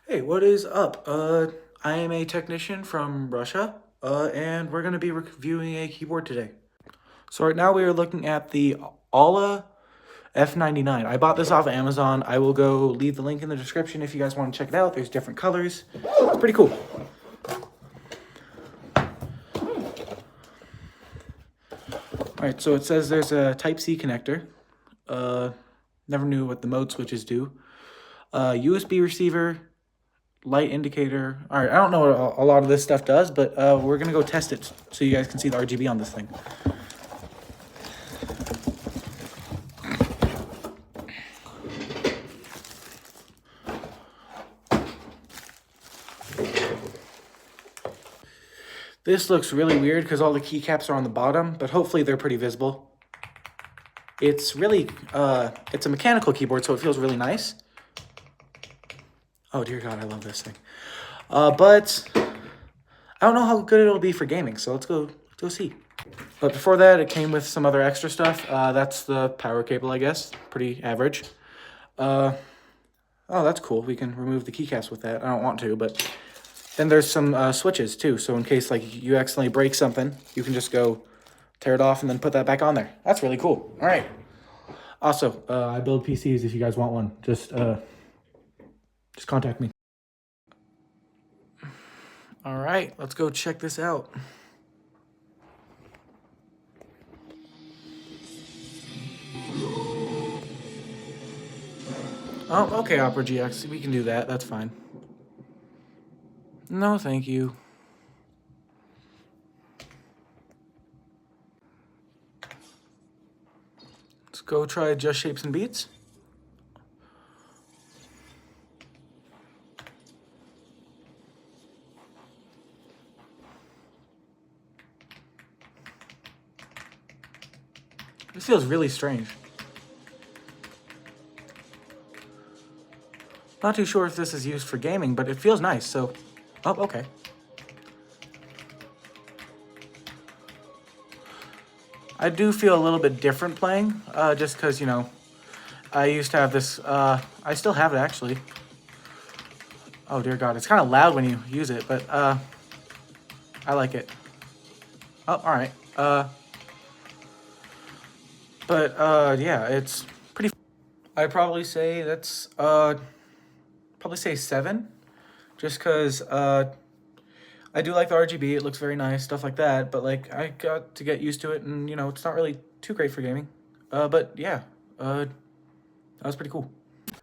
Hey, what is up? I am a technician from Russia, and we're going to be reviewing a keyboard today. So right now we are looking at the Ala F99. I bought this off of Amazon. I will go leave the link in the description if you guys want to check it out. There's different colors. It's pretty cool. Alright, so it says there's a Type-C connector. Never knew what the mode switches do. USB receiver, light indicator. All right, I don't know what a lot of this stuff does, but we're gonna go test it so you guys can see the RGB on this thing. This looks really weird because all the keycaps are on the bottom, but hopefully they're pretty visible. It's really, it's a mechanical keyboard, so it feels really nice. Oh dear God, I love this thing. But I don't know how good it'll be for gaming, so let's go see. But before that, it came with some other extra stuff. That's the power cable, I guess. Pretty average. Oh, that's cool. We can remove the keycaps with that. I don't want to, but then there's some switches too. So in case like you accidentally break something, you can just go tear it off and then put that back on there. That's really cool. All right. Also, I build PCs if you guys want one. Just contact me. All right, let's go check this out. Oh, okay, Opera GX. We can do that. That's fine. No, thank you. Let's go try Just Shapes and Beats. This feels really strange. Not too sure if this is used for gaming, but it feels nice, so... Oh, okay. I do feel a little bit different playing, just because, you know, I used to have this, I still have it, actually. Oh, dear God, it's kind of loud when you use it, but, I like it. Oh, alright. Yeah, it's pretty... I'd probably say that's, probably say 7, just because, I do like the RGB, it looks very nice, stuff like that, but, like, I got to get used to it, and, you know, it's not really too great for gaming. But, yeah, that was pretty cool.